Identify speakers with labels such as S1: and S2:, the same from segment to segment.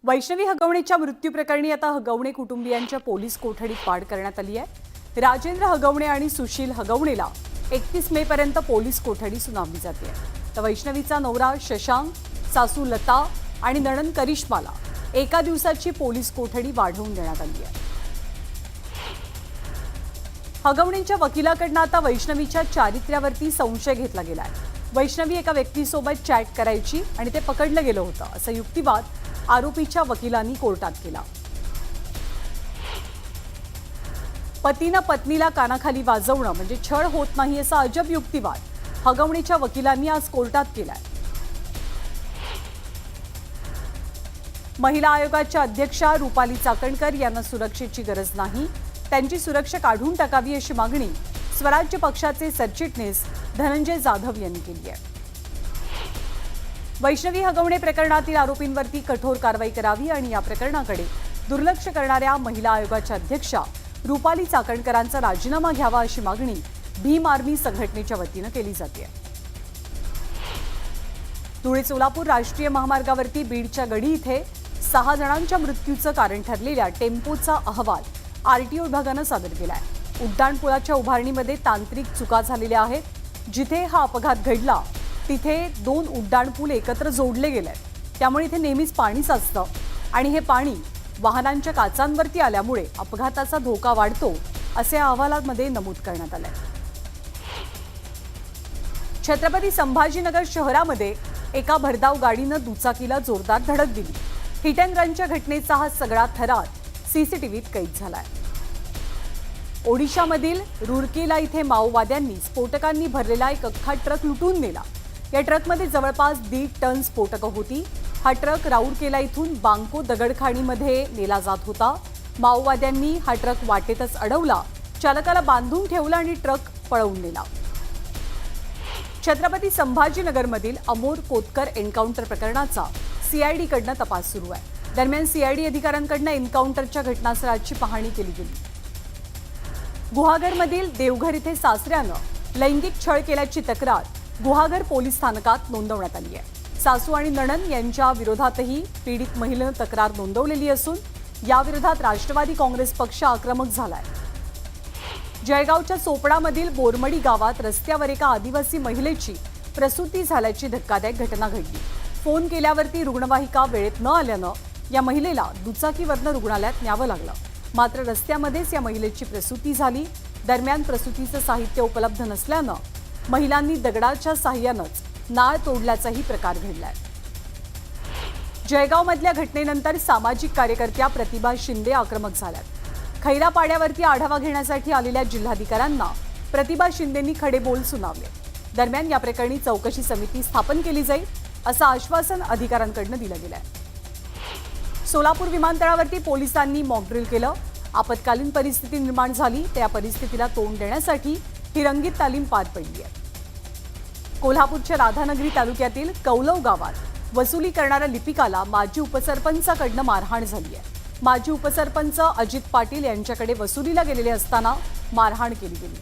S1: वैष्णवी हगवणेच्या मृत्यूप्रकरणी आता हगवणे कुटुंबियांच्या पोलीस कोठडीत वाढ करण्यात आली आहे। राजेंद्र हगवणे आणि सुशील हगवणेला 31 मे पर्यंत पोलीस कोठडी सुनावली जाते। तर वैष्णवीचा नवरा शशांक, सासू लता आणि नणंद करिश्माला एका दिवसाची पोलीस कोठडी वाढवून देण्यात आली आहे। हगवणेंच्या वकिलाकडून आता वैष्णवीच्या चारित्र्यावरती संशय घेतला गेला आहे। वैष्णवी एका व्यक्तीसोबत चॅट करायची आणि ते पकडलं गेलं होतं असा युक्तिवाद आरोपीच्या वकिलांनी कोर्टात केला। पतीनं पत्नीला कानाखाली वाजवणं म्हणजे छळ होत नाही असा अजब युक्तिवाद हगवणेच्या वकिलांनी आज कोर्टात केलाय। महिला आयोगाच्या अध्यक्षा रुपाली चाकणकर यांना सुरक्षेची गरज नाही, त्यांची सुरक्षा काढून टाकावी अशी मागणी स्वराज्य पक्षाचे सरचिटणीस धनंजय जाधव यांनी केली आहे। वैष्णवी हगवणे प्रकरणातील आरोपींवरती कठोर कारवाई करावी आणि या प्रकरणाकडे दुर्लक्ष करणाऱ्या महिला आयोगाच्या अध्यक्षा रुपाली चाकणकरांचा राजीनामा घ्यावा अशी मागणी भीम आर्मी संघटनेच्या वतीने केली जाते। धुळे सोलापूर राष्ट्रीय महामार्गावरती बीडच्या गडी इथे 6 जणांच्या मृत्यूचं कारण ठरलेल्या टेम्पोचा अहवाल आरटीओ विभागाने सादर केलाय। उड्डाणपुलाच्या उभारणीमध्ये तांत्रिक चुका झालेल्या आहेत। जिथे हा अपघात घडला तिथे 2 उड्डाणपूल एकत्र जोडले गेले, त्यामुळे इथे नेहमीच पाणी साचतं आणि हे पाणी वाहनांच्या काचांवरती आल्यामुळे अपघाताचा धोका वाढतो असे अहवालामध्ये नमूद करण्यात आले। छत्रपती संभाजीनगर शहरामध्ये एका भरधाव गाडीनं दुचाकीला जोरदार धडक दिली। हिट अँड रनच्या घटनेचा हा सगळा थरार सीसीटीव्हीत कैद झालाय। ओडिशामधील रुरकेला इथे माओवाद्यांनी स्फोटकांनी भरलेला एक अख्खा ट्रक लुटून नेला। या ट्रकमध्ये जवळपास 1.5 टन स्फोटकं होती। हा ट्रक राऊरकेला इथून बांको दगडखाणीमध्ये नेला जात होता। माओवाद्यांनी हा ट्रक वाटेतच अडवला, चालकाला बांधून ठेवला आणि ट्रक पळवून नेला। छत्रपती संभाजीनगरमधील अमोर कोतकर एन्काउंटर प्रकरणाचा सीआयडीकडून तपास सुरू आहे। दरम्यान सीआयडी अधिकाऱ्यांकडून एन्काउंटरच्या घटनास्थळाची पाहणी केली गेली। गुहागरमधील देवघर इथे सासऱ्यानं लैंगिक छळ केल्याची तक्रार गुहागर पोलीस स्थानकात नोंदवण्यात आली आहे। सासू आणि नणंद यांच्या विरोधातही पीडित महिलेनं तक्रार नोंदवलेली असून या विरोधात राष्ट्रवादी काँग्रेस पक्ष आक्रमक झालाय। जळगावच्या सोपडामधील बोरमडी गावात रस्त्यावर एका आदिवासी महिलेची प्रसूती झाल्याची धक्कादायक घटना घडली। फोन केल्यावरती रुग्णवाहिका वेळेत न आल्यानं या महिलेला दुचाकीवरनं रुग्णालयात न्यावं लागलं, मात्र रस्त्यामध्येच या महिलेची प्रसूती झाली। दरम्यान प्रसूतीचं साहित्य उपलब्ध नसल्यानं महिलांनी दगडाच्या साह्यानंच नाळ तोडल्याचाही प्रकार घडलाय। जळगावमधल्या घटनेनंतर सामाजिक कार्यकर्त्या प्रतिभा शिंदे आक्रमक झाल्यात। खैरापाड्यावरती आढावा घेण्यासाठी आलेल्या जिल्हाधिकाऱ्यांना प्रतिभा शिंदेंनी खडेबोल सुनावले। दरम्यान या प्रकरणी चौकशी समिती स्थापन केली जाईल असं आश्वासन अधिकाऱ्यांकडून दिलं गेलंय। सोलापूर विमानतळावरती पोलिसांनी मॉकड्रिल केलं। आपत्कालीन परिस्थिती निर्माण झाली, त्या परिस्थितीला तोंड देण्यासाठी ही रंगीत तालीम पार पडली आहे। कोल्हापूरच्या राधानगरी तालुक्यातील कौलव गावात वसुली करणाऱ्या लिपिकाला माजी उपसरपंचाकडून मारहाण झाली आहे। माजी उपसरपंच अजित पाटील यांच्याकडे वसुलीला गेलेले असताना मारहाण केली गेली।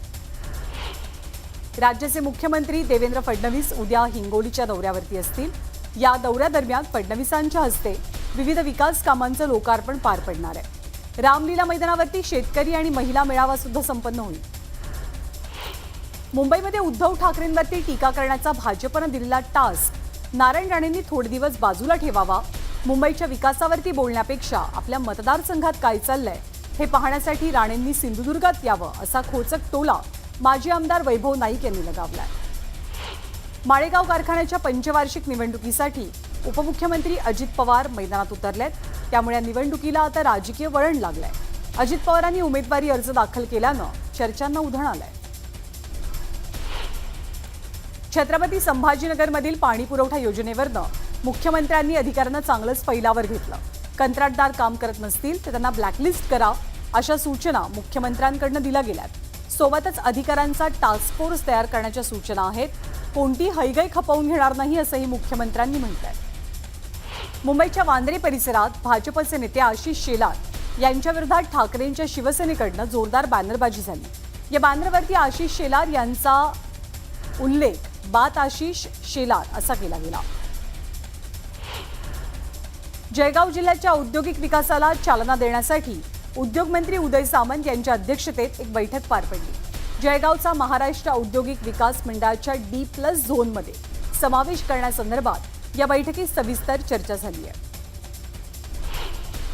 S1: राज्याचे मुख्यमंत्री देवेंद्र फडणवीस उद्या हिंगोलीच्या दौऱ्यावरती असतील। या दौऱ्यादरम्यान फडणवीसांच्या हस्ते विविध विकास कामांचं लोकार्पण पार पडणार आहे। रामलीला मैदानावरती शेतकरी आणि महिला मेळावा सुद्धा संपन्न होईल। मुंबईमध्ये उद्धव ठाकरेंवरती टीका करण्याचा भाजपनं दिलेला टास्क नारायण राणेंनी थोडे दिवस बाजूला ठेवावा। मुंबईच्या विकासावरती बोलण्यापेक्षा आपल्या मतदारसंघात काय चाललंय हे पाहण्यासाठी राणेंनी सिंधुदुर्गात यावं असा खोचक टोला माजी आमदार वैभव नाईक यांनी लगावलाय। माळेगाव कारखान्याच्या पंचवार्षिक निवडणुकीसाठी उपमुख्यमंत्री अजित पवार मैदानात उतरलेत, त्यामुळे या निवडणुकीला आता राजकीय वळण लागलंय। अजित पवारांनी उमेदवारी अर्ज दाखल केल्यानं चर्चांना उधाण आलंय। छत्रपती संभाजीनगरमधील पाणी पुरवठा योजनेवरनं मुख्यमंत्र्यांनी अधिकाऱ्यांना चांगलंच फैलावर घेतलं। कंत्राटदार काम करत नसतील तर त्यांना ब्लॅकलिस्ट करा अशा सूचना मुख्यमंत्र्यांकडून दिल्या गेल्यात। सोबतच अधिकाऱ्यांचा टास्क फोर्स तयार करण्याच्या सूचना आहेत। कोणती हयगय खपवून घेणार नाही असंही मुख्यमंत्र्यांनी म्हटलंय। मुंबईच्या वांद्रे परिसरात भाजपचे नेते आशिष शेलार यांच्या विरोधात ठाकरेंच्या शिवसेनेकडून जोरदार बॅनरबाजी झाली। या बॅनरवरती आशिष शेलार यांचा उल्लेख बात आशिष शेलार असा केला गेला। जळगाव जिल्ह्याच्या औद्योगिक विकासाला चालना देण्यासाठी उद्योगमंत्री उदय सामंत यांच्या अध्यक्षतेत एक बैठक पार पडली। जळगावचा महाराष्ट्र औद्योगिक विकास मंडळाच्या D+ झोनमध्ये समावेश करण्यासंदर्भात या बैठकीत सविस्तर चर्चा झाली आहे।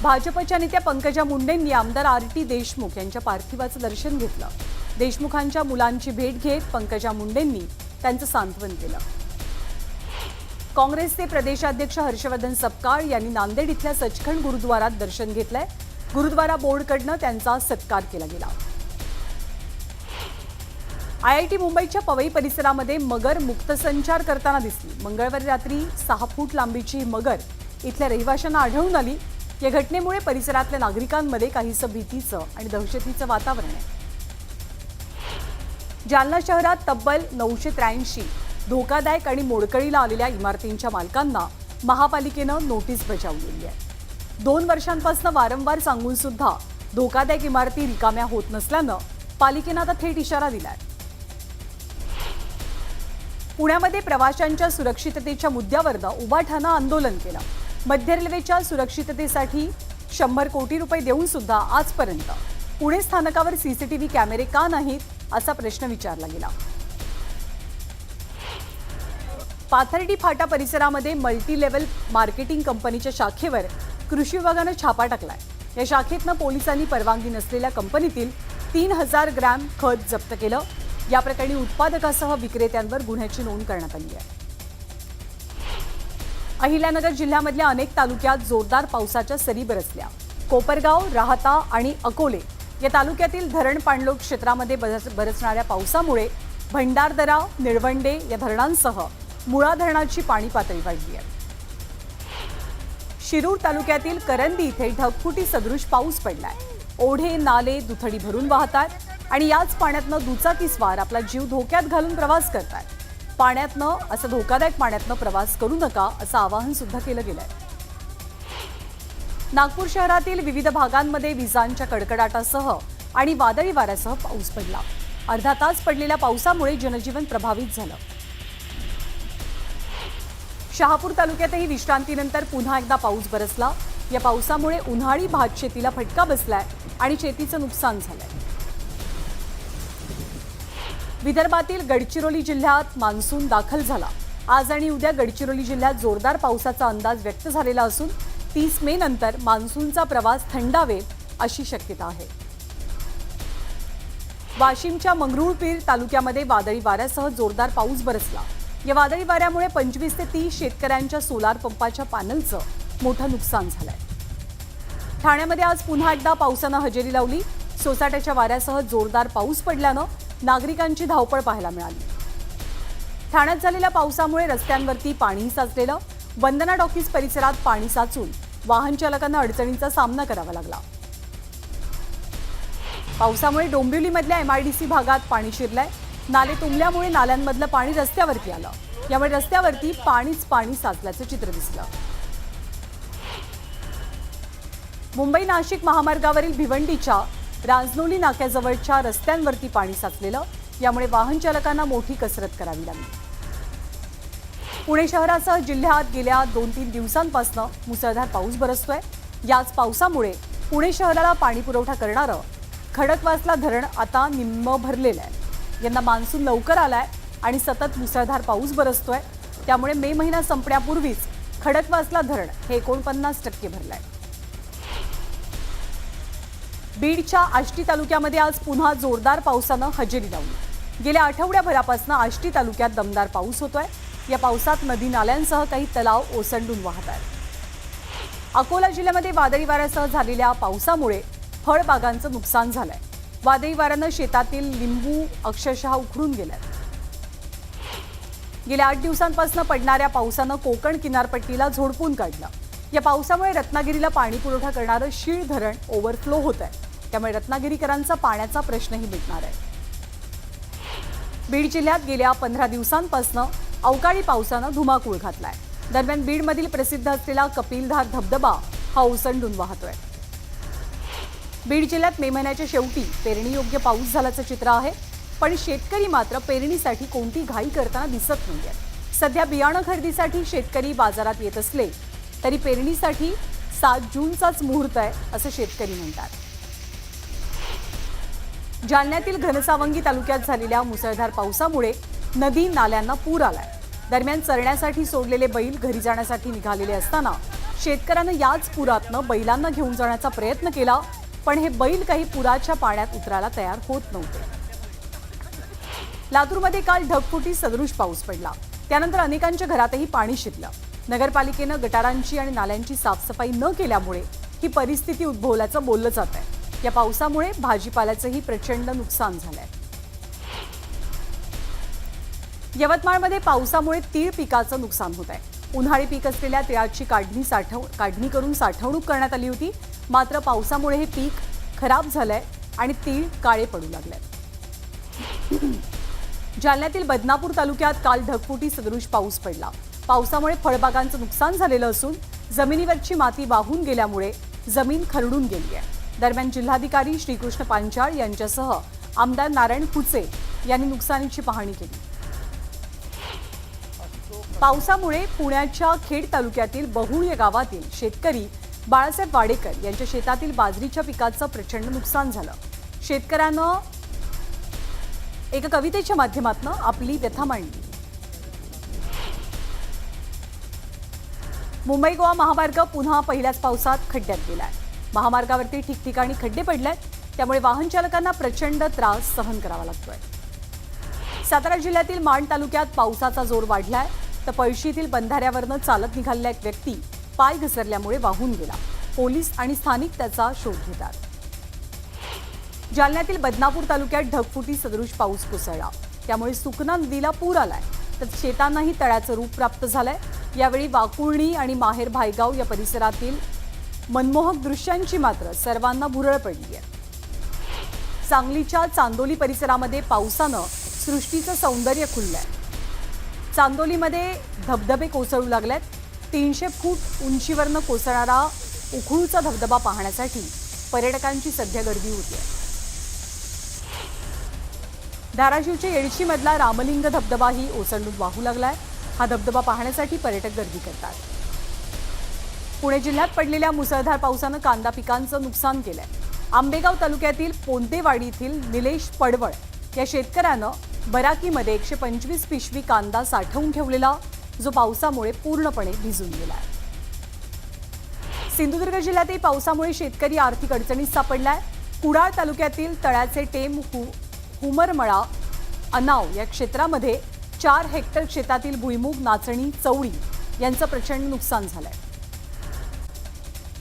S1: भाजपच्या नेत्या पंकजा मुंडेंनी आमदार RT देशमुख यांच्या पार्थिवाचं दर्शन घेतलं। देशमुखांच्या मुलांची भेट घेत पंकजा मुंडेंनी त्यांचं सांत्वन केलं। काँग्रेसचे प्रदेशाध्यक्ष हर्षवर्धन सपकाळ यांनी नांदेड इथल्या सचखंड गुरुद्वारात दर्शन घेतलंय। गुरुद्वारा बोर्डकडनं त्यांचा सत्कार केला गेला। IIT मुंबईच्या पवई परिसरामध्ये मगर मुक्तसंचार करताना दिसली। मंगळवारी रात्री 6 फूट लांबीची मगर इथल्या रहिवाशांना आढळून आली। या घटनेमुळे परिसरातल्या नागरिकांमध्ये काहीसं भीतीचं आणि दहशतीचं वातावरण आहे। जालना शहरात तब्बल 983 धोकादायक आणि मोडकळीला आलेल्या इमारतींच्या मालकांना महापालिकेनं नोटीस बजावली आहे। 2 वर्षांपासून वारंवार सांगून सुद्धा धोकादायक इमारती रिकाम्या होत नसल्यानं पालिकेनं आता थेट इशारा दिलाय। पुण्यामध्ये प्रवाशांच्या सुरक्षिततेच्या मुद्द्यावरनं उभाठानं आंदोलन केलं। मध्य रेल्वेच्या सुरक्षिततेसाठी 100 कोटी रुपये देऊन सुद्धा आजपर्यंत पुणे स्थानकावर CCTV कॅमेरे का नाहीत असा प्रश्न विचारला गेला। पाथर्डी फाटा परिसरामध्ये मल्टी लेव्हल मार्केटिंग कंपनीच्या शाखेवर कृषी विभागानं छापा टाकलाय। या शाखेतनं पोलिसांनी परवानगी नसलेल्या कंपनीतील 3000 ग्रॅम खत जप्त केलं। या प्रकरणी उत्पादकासह विक्रेत्यांवर गुन्ह्याची नोंद करण्यात आली आहे। अहिल्यानगर जिल्ह्यामधल्या अनेक तालुक्यात जोरदार पावसाच्या सरी बरसल्या। कोपरगाव, राहता आणि अकोले या तालुक्यातील धरण पाणलोट क्षेत्रामध्ये बरसणाऱ्या पावसामुळे भंडारदरा, निळवंडे या धरणांसह मुळा धरणाची पाणी पातळी वाढली आहे। शिरूर तालुक्यातील करंदी इथे ढगफुटी सदृश पाऊस पडलाय। ओढे, नाले दुथडी भरून वाहतात आणि याच पाण्यातनं दुचाकीस्वार आपला जीव धोक्यात घालून प्रवास करतात। पाण्यातनं असं धोकादायक पाण्यातनं प्रवास करू नका असं आवाहन सुद्धा केलं गेलंय। नागपूर शहरातील विविध भागांमध्ये विजांच्या कडकडाटासह आणि वादळी वाऱ्यासह पाऊस पडला। अर्धा तास पडलेल्या पावसामुळे जनजीवन प्रभावित झालं। शहापूर तालुक्यातही विश्रांतीनंतर पुन्हा एकदा पाऊस बरसला। या पावसामुळे उन्हाळी भात शेतीला फटका बसलाय आणि शेतीचं नुकसान झालंय। विदर्भातील गडचिरोली जिल्ह्यात मान्सून दाखल झाला। आज आणि उद्या गडचिरोली जिल्ह्यात जोरदार पावसाचा अंदाज व्यक्त झालेला असून 30 मे नंतर मान्सूनचा प्रवास थंडावेल अशी शक्यता आहे। वाशिमच्या मंगरुळपीर तालुक्यामध्ये वादळी वाऱ्यासह जोरदार पाऊस बरसला। या वादळी वाऱ्यामुळे 25 ते 30 शेतकऱ्यांच्या सोलार पंपाच्या पॅनलचं मोठं नुकसान झालंय। ठाण्यामध्ये आज पुन्हा एकदा पावसानं हजेरी लावली। सोसाट्याच्या वाऱ्यासह जोरदार पाऊस पडल्यानं नागरिकांची धावपळ पाहायला मिळाली। ठाण्यात झालेल्या पावसामुळे रस्त्यांवरती पाणीही साचलेलं। वंदना टॉकीज परिसरात पाणी साचून वाहन चालकांना अडचणींचा सामना करावा लागला। पावसामुळे डोंबिवलीमधल्या MIDC भागात पाणी शिरलंय। नाले तुंबल्यामुळे नाल्यांमधलं पाणी रस्त्यावरती आलं। यामुळे रस्त्यावरती पाणीच पाणी साचल्याचं चित्र दिसलं। मुंबई नाशिक महामार्गावरील भिवंडीच्या रांजनोली नाक्याजवळच्या रस्त्यांवरती पाणी साचलेलं। यामुळे वाहन चालकांना मोठी कसरत करावी लागली। पुणे शहरासह जिल्ह्यात गेल्या 2-3 दिवसांपासून मुसळधार पाऊस बरसतोय। याच पावसामुळे पुणे शहराला पाणी पुरवठा करणारं खडकवासला धरण आता निम्म भरलेलं आहे। यंदा मान्सून लवकर आलाय आणि सतत मुसळधार पाऊस बरसतोय। त्यामुळे मे महिना संपण्यापूर्वीच खडकवासला धरण हे 49% भरलंय। बीडच्या आष्टी तालुक्यामध्ये आज पुन्हा जोरदार पावसानं हजेरी लावली। गेल्या आठवड्याभरापासून आष्टी तालुक्यात दमदार पाऊस होतोय। या पावसात नदी नाल्यांसह काही तलाव ओसंडून वाहत आहेत। अकोला जिल्ह्यामध्ये वादळी वाऱ्यासह झालेल्या पावसामुळे फळबागांचं नुकसान झालंय। वादळी वाऱ्यानं शेतातील लिंबू अक्षरशः उखडून गेल्यात। गेल्या 8 दिवसांपासून पडणाऱ्या पावसानं कोकण किनारपट्टीला झोडपून काढलं। या पावसामुळे रत्नागिरीला पाणी पुरवठा करणारं शीळ धरण ओव्हरफ्लो होत आहे। त्यामुळे रत्नागिरीकरांचा पाण्याचा प्रश्नही मिटणार आहे। बीड जिल्ह्यात गेल्या 15 दिवसांपासून अवकाळी पावसानं धुमाकूळ घातलाय। दरम्यान बीडमधील प्रसिद्ध असलेला कपिलधार धबधबा हा ओसंडून वाहतोय। बीड जिल्ह्यात मे महिन्याच्या शेवटी पेरणीयोग्य पाऊस झाल्याचं चित्र आहे। पण शेतकरी मात्र पेरणीसाठी कोणती घाई करताना दिसत नाहीये। सध्या बियाणं खरेदीसाठी शेतकरी बाजारात येत असले तरी पेरणीसाठी 7 जूनचाच मुहूर्त आहे असं शेतकरी म्हणतात. जालन्यातील घनसावंगी तालुक्यात झालेल्या मुसळधार पावसामुळे नदी नाल्यांना पूर आलाय. दरम्यान चरण्यासाठी सोडलेले बैल घरी जाण्यासाठी निघालेले असताना शेतकऱ्यानं याच पुरातनं बैलांना घेऊन जाण्याचा प्रयत्न केला, पण हे बैल काही पुराच्या पाण्यात उतरायला तयार होत नव्हते. लातूरमध्ये काल ढगफुटी सदृश पाऊस पडला. त्यानंतर अनेकांच्या घरातही पाणी शिरलं. नगरपालिकेनं गटारांची आणि नाल्यांची साफसफाई न केल्यामुळे ही परिस्थिती उद्भवल्याचं बोललं जात आहे. या पावसामुळे भाजीपाल्याचंही प्रचंड नुकसान झालंय. यवतमाळमध्ये पावसामुळे तीळ पिकाचं नुकसान होत आहे. उन्हाळी पीक असलेल्या तिळाची काढणी करून साठवणूक करण्यात आली होती. मात्र पावसामुळे हे पीक खराब झालंय आणि तीळ काळे पडू लागले. जालन्यातील बदनापूर तालुक्यात काल ढगफुटी सदृश पाऊस पडला. पावसामुळे फळबागांचं नुकसान झालेलं असून जमिनीवरची माती वाहून गेल्यामुळे जमीन खरडून गेली आहे. दरम्यान जिल्हाधिकारी श्रीकृष्ण पांचाळ यांच्यासह आमदार नारायण कुचे यांनी नुकसानीची पाहणी केली. पावसामुळे पुण्याच्या खेड तालुक्यातील बहुळ या गावातील शेतकरी बाळासाहेब वाडेकर यांच्या शेतातील बाजरीच्या पिकाचं प्रचंड नुकसान झालं. शेतकऱ्यानं एका कवितेच्या माध्यमातून आपली व्यथा मांडली. मुंबई गोवा महामार्ग पुन्हा पहिल्याच पावसात खड्ड्यात गेलाय. महामार्गावरती ठिकठिकाणी खड्डे पडलेत. त्यामुळे वाहन चालकांना प्रचंड त्रास सहन करावा लागतोय. सातारा जिल्ह्यातील माण तालुक्यात पावसाचा जोर वाढलाय. तर पळशीतील बंधाऱ्यावरनं चालत निघालेला एक व्यक्ती पाय घसरल्यामुळे वाहून गेला. पोलीस आणि स्थानिक त्याचा शोध घेतात. जालन्यातील बदनापूर तालुक्यात ढगफुटी सदृश पाऊस कोसळला. त्यामुळे सुकना नदीला पूर आलाय. तर शेतांनाही तळ्याचं रूप प्राप्त झालंय. यावेळी वाकुळणी आणि माहेर भायगाव या परिसरातील मनमोहक दृश्यांची मात्र सर्वांना भुरळ पडली आहे. सांगलीच्या चांदोली परिसरामध्ये पावसानं सृष्टीचं सौंदर्य खुललंय. चांदोलीमध्ये धबधबे कोसळू लागलेत. 300 फूट उंचीवरनं कोसळणारा उखळूचा धबधबा पाहण्यासाठी पर्यटकांची सध्या गर्दी होती. धाराशिवच्या येडशीमधला रामलिंग धबधबाही ओसंडून वाहू लागलाय. हा धबधबा पाहण्यासाठी पर्यटक गर्दी करतात. पुणे जिल्ह्यात पडलेल्या मुसळधार पावसानं कांदा पिकांचं नुकसान केलंय. आंबेगाव तालुक्यातील पोंतेवाडीतील निलेश पडवळ या शेतकऱ्यानं बराकीमध्ये 125 पिशवी कांदा साठवून ठेवलेला, जो पावसामुळे पूर्णपणे भिजून गेलाय. सिंधुदुर्ग जिल्ह्यातही पावसामुळे शेतकरी आर्थिक अडचणीत सापडलाय. कुडाळ तालुक्यातील तळ्याचे टेम हुमरमळा अनाव या क्षेत्रामध्ये 4 हेक्टर शेतातील भुईमूग, नाचणी, चवळी यांचं प्रचंड नुकसान झालंय.